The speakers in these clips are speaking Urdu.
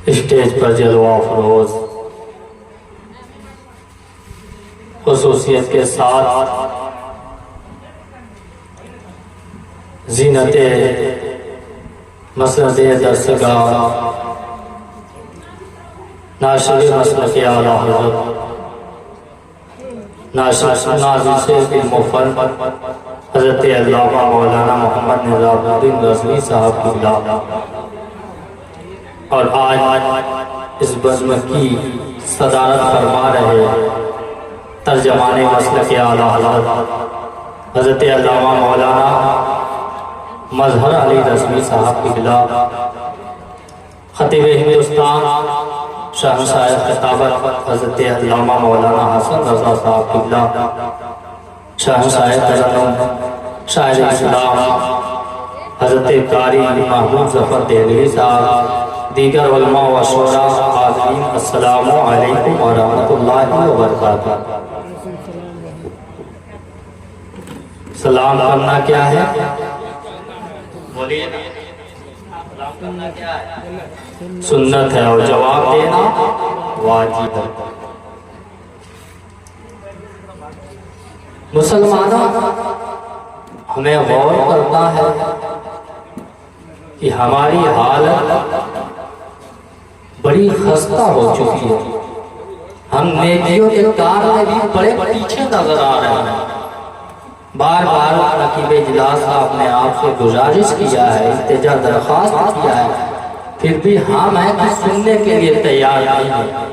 اسٹیج پر جلوہ افروز خصوصیت کے ساتھ زینت مسند درسگاہ ناشر مسلک اعلیٰ حضرت نازل المفر حضرت علامہ مولانا محمد نظام الدین رضوی صاحب قبلہ، اور آج اس بزم کی صدارت فرما رہے ترجمان مسلک اعلیٰ حضرت حضرت علامہ مولانا مظہر علی رضوی صاحب قبلہ، خطیب ہندوستان شہنشاہ خطابت حضرت علامہ مولانا حسن رضا صاحب قبلہ، شہنشاہ ترنم شاعر اسلام حضرت قاری محمود ظفر دہلوی صاحب، دیگر علماء و شورا حاضرین، السلام علیکم ورحمۃ اللہ وبرکاتہ۔ سلام کرنا کیا ہے؟ بولیے نا، سلام کرنا کیا ہے؟ سنت ہے، اور جواب دینا واجب ہے۔ مسلمانوں، ہمیں غور کرنا ہے کہ ہماری حالت بڑی خستہ ہو چکی ہے۔ ہم نیکیوں کے کار میں بھی بڑے پیچھے نظر آ رہے ہیں۔ بار بار رقیب اجلاس صاحب نے آپ سے گزارش کیا ہے، التجا درخواست کیا ہے، پھر بھی ہم ہیں کہ سننے کے لیے تیار نہیں ہیں۔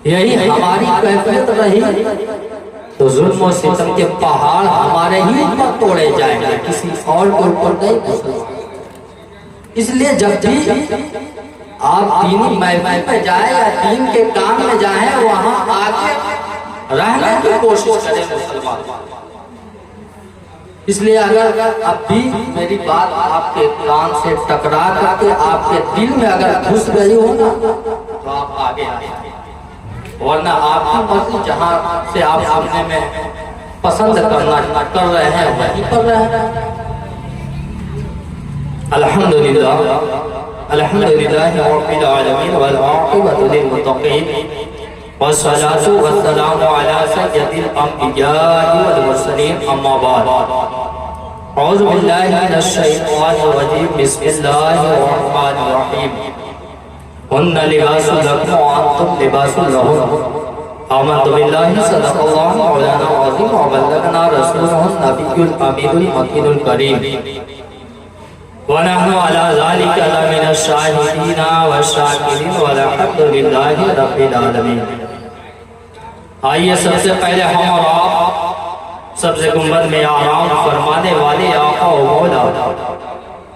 یہی ہماری کیفیت رہی تو ظلم و ستم کے پہاڑ ہمارے ہی اوپر توڑے جائیں گے، کسی اور کے اوپر نہیں ہو سکتے۔ اس لیے جب بھی آپ دینی محفل پہ جائیں یا دین کے کام میں جائیں، وہاں آگے رہنے کی کوشش کریں مسلمان۔ اس لیے اگر اب بھی میری بات آپ کے کان سے ٹکرا کر کے آپ کے دل میں اگر گھس گئی ہو نا تو آپ آگے آئیں، ورنہ آپ کی مرضی جہاں سے آپ سننے میں پسند کر رہے ہیں وہیں پر رہے۔ الحمدللہ الحمدللہ رب العالمین والعاقبۃ للمتقین، والصلاة والسلام علی سید الانبیاء والمرسلین، اما بعد۔ اعوذ باللہ من الشیطان الرجیم، بسم اللہ الرحمن الرحیم۔ ہن لباس لکم وانتم لباس لہن، آمنت باللہ صدق اللہ مولانا العظیم وبلغنا رسولہ النبی الامین المکین الکریم، ونحن علی ذلک لمن الشاہدین والشاکرین والحمد للہ رب العالمین۔ آئیے سب سے پہلے ہم اور آپ سب سے گنبد میں آرام فرمانے والے آقا و مولا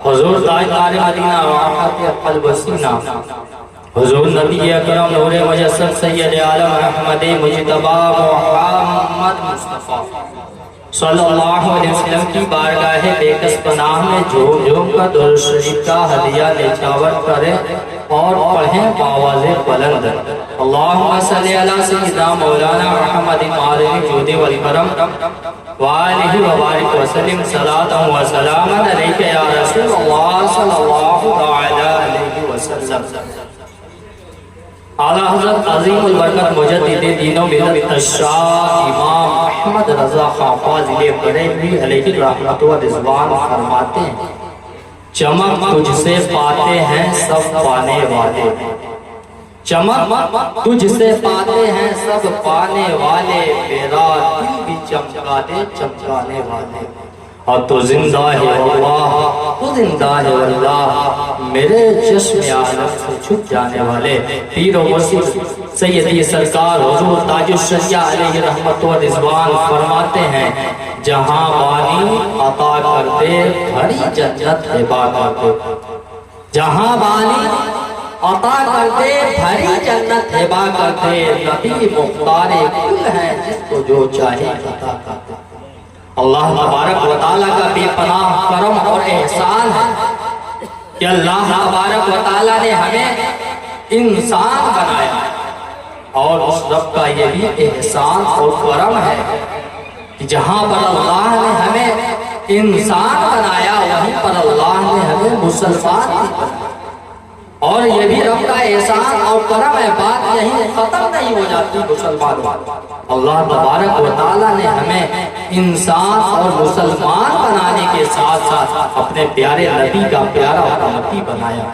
حضور تاجدار مدینہ راحت قلب و سینہ، حضور نبی اکرم نور مجسد سید عالم احمد مجتبی محمد مصطفیٰ صلی اللہ علیہ وسلم کی بارگاہ بیکس پناہ میں جھوم جھوم کا درود شریف کا ہدیہ نچھاور کریں اور پڑھیں بآواز بلند، اللہم صلی علی سیدنا مولانا محمد معالم جود والکرم وآلہ وبارک وسلم، صلاة و سلاما علیک یا رسول اللہ صلی اللہ علیہ وسلم۔ اعلیٰ حضرت عظیم البرکت مجدد دین و ملت الشاہ امام احمد رضا خان فاضل بریلوی علیہ رحمت و رضوان فرماتے ہیں، چمک تجھ سے پاتے ہیں سب پانے والے، چمک تجھ سے پاتے ہیں سب پانے والے، میرا دل بھی چمکا دے چمکانے والے، اور تو زندہ ہے اللہ، تو زندہ ہے اللہ، میرے چشم عالم سے چھپ جانے والے، پیر و مرشد سیدی سرکار حضور تاج الشریعہ علیہ رحمت و رضوان فرماتے ہیں، جہاں بانی عطا کرتے بھری جنت ہبا کرتے، جہاں بانی عطا کرتے بھری جنت ہبا کرتے، نبی مختار کل ہے جس کو جو چاہے عطا کرتے۔ اللہ تبارک و تعالیٰ کا بے پناہ کرم اور احسان ہے کہ اللہ تبارک و تعالیٰ نے ہمیں انسان بنایا، اور اس رب کا یہ بھی احسان اور کرم ہے کہ جہاں پر اللہ نے ہمیں انسان بنایا وہیں پر اللہ نے ہمیں مسلمان بھی بنایا۔ اور یہ بھی رب کا احسان اور کرم ہے، بات یہی ختم نہیں ہو جاتی مسلمانوں۔ اللہ تبارک و تعالیٰ نے ہمیں انسان اور مسلمان بنانے کے ساتھ ساتھ اپنے پیارے نبی کا پیارا امتی بنایا،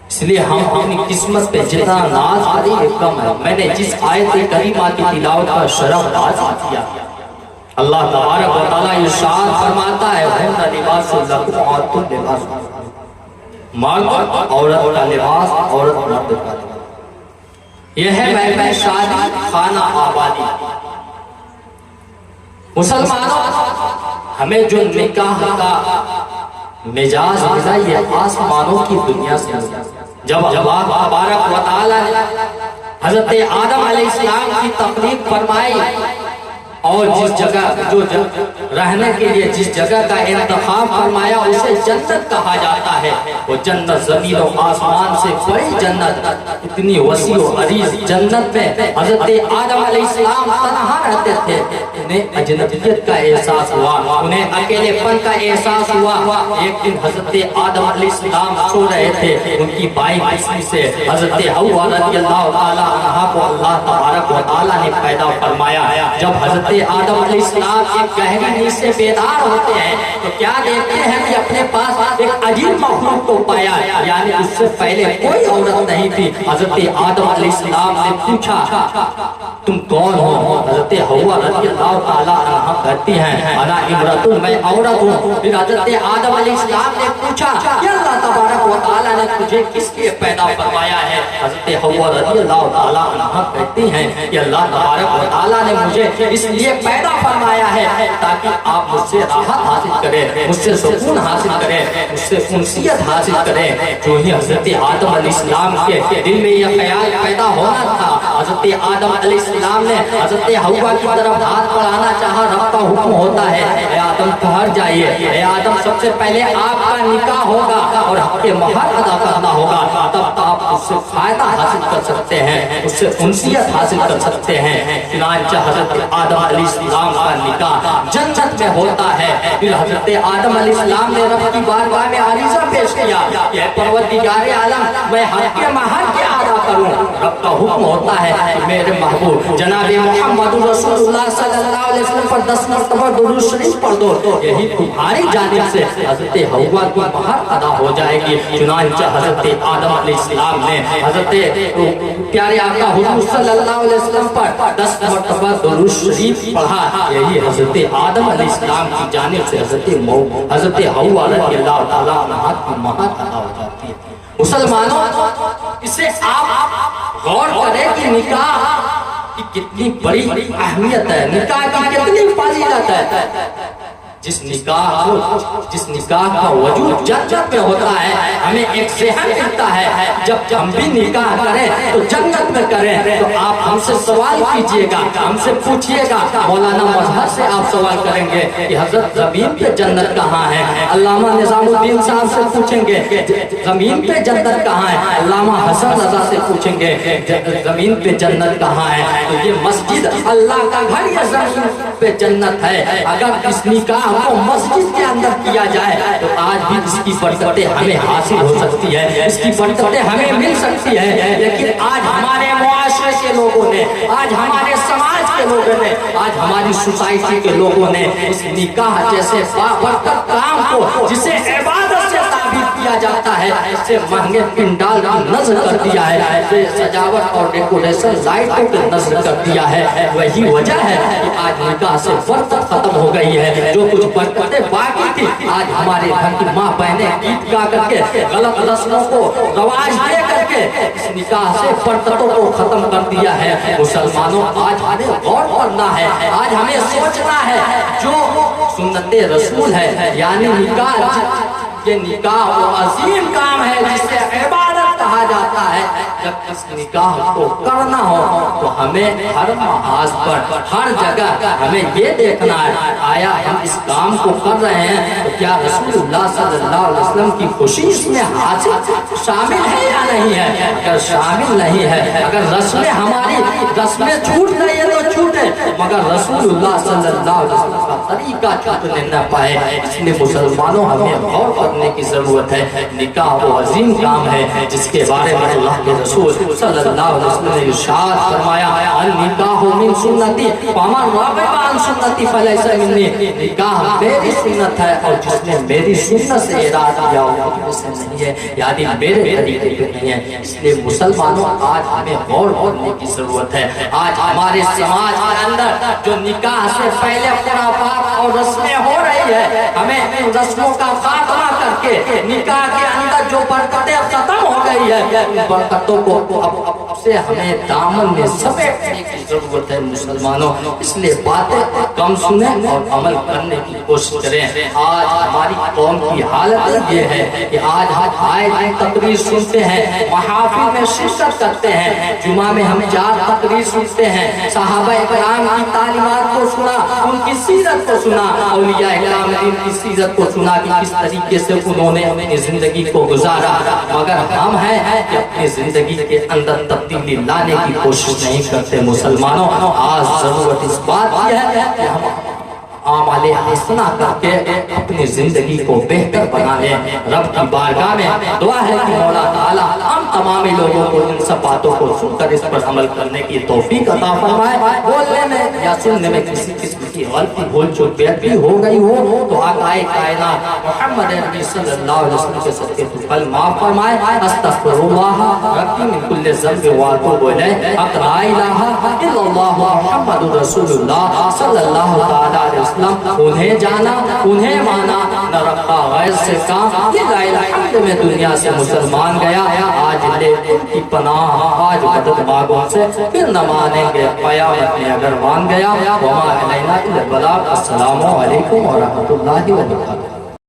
اس لیے ہم اپنی قسمت پہ جتنا ناز کریں یہ کم ہے۔ میں نے جس آیت کریمہ کی تلاوت کا شرف حاصل کیا، اللہ تبارک و تعالیٰ ارشاد فرماتا ہے ہن لباس لکم وانتم لباس، مرد عورت کا لباس، عورت مرد کا لباس، یہ ہے محفل شادی خانہ آبادی۔ مسلمانوں ہمیں جو نکاح کا مزاج ملا یہ آسمانوں کی دنیا سے ملا۔ جب اللہ تبارک و تعالیٰ نے حضرت آدم علیہ السلام کی تخلیق فرمائی اور جس جگہ جو رہنے کے لیے جس جگہ کا انتخاب فرمایا اسے جنت کہا جاتا ہے، وہ جنت زمین و آسمان سے بڑی جنت، اتنی وسیع و عریض جنت میں حضرت آدم علیہ السلام تنہا رہتے تھے۔ انہیں اجنبیت کا احساس ہوا، انہیں اکیلے پن کا احساس ہوا۔ ایک دن حضرت آدم علیہ السلام سو رہے تھے، ان کی بائیں بستی سے حضرت حوا رضی اللہ تعالی عنہا کو اللہ تبارک و تعالی نے پیدا فرمایا۔ جب حضرت آدم علیہ السلام ایک گہری نیند سے بیدار ہوتے ہیں تو کیا دیکھتے ہیں کہ اپنے پاس ایک عجیب مخلوق کو پایا، یعنی اس سے پہلے کوئی عورت نہیں تھی۔ حضرت آدم علیہ السلام نے پوچھا تم کون ہو؟ حضرت حوا رضی اللہ تعالی عنہا کہتی ہیں انا امرۃ، میں عورت ہوں۔ پھر حضرت آدم علیہ السلام نے پوچھا کہ اللہ تبارک و تعالی نے تجھے کس لیے پیدا فرمایا ہے؟ حضرت حوا رضی اللہ تعالی عنہا کہتی ہیں کہ اللہ تبارک و تعالی نے مجھے اس لیے پیدا فرمایا ہے تاکہ آپ مجھ سے راحت حاصل کریں، مجھ سے سکون حاصل کریں، مجھ سے انسیت حاصل کریں۔ جو ہی حضرت آدم علیہ السلام کے دل میں یہ خیال پیدا ہونا تھا، حضرت آدم علیہ السلام نے حضرت حوا کی طرف ہاتھ بڑھانا چاہا۔ رب کا حکم ہوتا ہے اے آدم ٹھہر جائیے، اے آدم سب سے پہلے آپ کا نکاح ہوگا اور حق مہر ادا کرنا ہوگا، تب آپ اس سے فائدہ حاصل کر سکتے ہیں، اس سے انسیت حاصل کر سکتے ہیں۔ چنانچہ حضرت آدم علیہ السلام کا نکاح جنت میں ہوتا ہے۔ پھر حضرت آدم علیہ السلام نے رب کی بارگاہ میں عریضہ پیش کیا کہ پروردگار عالم میں حق مہر کیا ادا کروں؟ رب کا حکم ہوتا ہے کہ میرے محبوب جناب محمد رسول اللہ صلی اللہ علیہ وسلم پر 10 مرتبہ درود شریف پڑھ دو، یہی تمہاری جانب سے حضرت حوا کی مہر ادا ہو جائے گی۔ چنانچہ حضرت آدم علیہ السلام نے حضرت پیارے آقا حضور صلی اللہ علیہ وسلم پر 10 مرتبہ درود شریف پڑھا، یہی حضرت آدم علیہ السلام کی جانب سے حضرت حوا رضی اللہ تعالیٰ عنہا کی مہر ادا ہو جاتی ہے۔ مسلمانوں اسے آپ غور کریں کہ نکاح کی کتنی بڑی اہمیت ہے، نکاح کی کتنی فضیلت ہے۔ جس نکاح کا وجود جنت میں ہوتا ہے، ہمیں ایک ذہن ملتا ہے جب ہم بھی نکاح کریں تو جنت میں کریں۔ تو آپ ہم سے سوال کیجئے گا، ہم سے پوچھئے گا، مولانا مظہر سے آپ سوال کریں گے کہ حضرت زمین پہ جنت کہاں ہے؟ علامہ نظام الدین صاحب سے پوچھیں گے زمین پہ جنت کہاں ہے؟ علامہ حسن رضا سے پوچھیں گے زمین پہ جنت کہاں ہے؟ تو یہ مسجد اللہ کا گھر یا زمین پہ جنت ہے؟ اگر اس نکاح کو مسجد کے اندر کیا جائے تو آج بھی اس کی برکتیں ہمیں حاصل ہو سکتی ہے، اس کی برکتیں ہمیں مل سکتی ہے۔ لیکن آج ہمارے معاشرے کے لوگوں نے، آج ہمارے سماج کے لوگوں نے، آج ہماری سوسائٹی کے لوگوں نے اس نکاح جیسے بابرکت کام کو جسے عبادت سے تعبیر کیا جاتا ہے، اس سے مہنگے پنڈال کی نظر کر دیا ہے، سجاوٹ اور ڈیکوریشن لائٹوں کی نظر کر دیا ہے۔ وہی وجہ ہے کہ آج نکاح سے برکت ختم ہو گئی ہے۔ جو کچھ برکتیں باقی تھی آج ہمارے گھر کی ماں بہنیں گیت گا کر کے غلط رسموں کو رواج دے کر کے اس نکاح سے برکتوں کو ختم کر دیا ہے۔ مسلمانوں آج ہمیں غور کرنا ہے، آج ہمیں سوچنا ہے جو سنت رسول ہے یعنی نکاح، یہ نکاح وہ عظیم کام ہے جس سے عبادت کہا جاتا ہے۔ جب اس نکاح کو کرنا ہو تو ہمیں ہر محاذ پر ہر جگہ ہمیں یہ دیکھنا ہے آیا ہم اس کام کو کر رہے ہیں تو کیا رسول اللہ صلی اللہ علیہ وسلم کی خوشی اس میں حاصل شامل ہے یا نہیں ہے؟ اگر شامل نہیں ہے، اگر رسمیں ہماری رسمیں چھوٹ رہی ہے تو چھوٹ چھوٹے مگر رسول اللہ صلی اللہ علیہ وسلم کا طریقہ چھوٹنے نہ پائے. اس لیے مسلمانوں ہمیں غور کرنے کی ضرورت ہے. نکاح وہ عظیم کام ہے جس کے بارے میں اللہ کے رسول صلی اللہ علیہ وسلم نے ارشاد فرمایا النکاح من سنتی فمن رغب عن سنتی فلیس منی. نکاح میری سنت ہے اور جس نے میری سنت سے اعراض کیا وہ سے نہیں ہے، یعنی میرے طریقے پہ نہیں ہے. اس لیے مسلمانوں آج ہمیں غور کرنے کی ضرورت ہے. آج ہمارے سماج کے اندر جو نکاح سے پہلے خرافات اور رسمیں ہو رہی ہے، ہمیں ان رسموں کا خاتمہ کر کے نکاح کے اندر جو برکتیں ختم ہو گئی ہے ان برکتوں کو اب سے ہمیں دامن میں سمیٹنے کی ضرورت ہے مسلمانوں. اس لیے باتیں کم سنیں اور عمل کرنے کی کوشش کریں. آج ہماری قوم کی حالت یہ ہے کہ آج ہم آئے دن تقریر سنتے ہیں، محافل میں شرکت کرتے ہیں، جمعہ میں ہم 4 تقریر سنتے ہیں، صحابہ اکرام کی تعلیمات کو سنا، ان کی سیرت کو سنا، اولیاء اکرام کی سیرت کو سنا کہ کس طریقے سے انہوں نے اپنی زندگی کو گزارا. مگر ہم ہیں کہ اپنی زندگی کے اندر تبدیلی لانے کی کوشش نہیں کرتے. مسلمانوں آج ضرورت اس بات کی ہے کہ ہم اعمال حسنہ کر کے اپنی زندگی کو بہتر بنانے. رب کی بارگاہ میں دعا ہے کہ مولا تعالیٰ ہم تمام لوگوں کو ان سب باتوں کو سن کر اس پر عمل کرنے کی توفیق عطا فرمائے. بولنے میں یا سننے میں کسی قسم کی غلطی بھول چوک بھی ہو گئی ہو تو آقا کائنات محمد نبی صلی اللہ علیہ وسلم کے صدقے تو کل معاف فرمائے. استغفر اللہ ربی من کل ذنب واتوب الیہ. لا الہ الا اللہ محمد رسول اللہ صلی اللہ تعالی علیہ وسلم. انہیں جانا انہیں مانا نہ رکھا غیر سے کام. یہ لائلہ حمد میں دنیا سے مسلمان گیا. آج لے ان کی پناہ آج مدد مانگوں سے پھر نہ مانیں گے قیامت میں اگر مان گیا. وما علینا الا البلاغ. السلام علیکم ورحمۃ اللہ وبرکاتہ.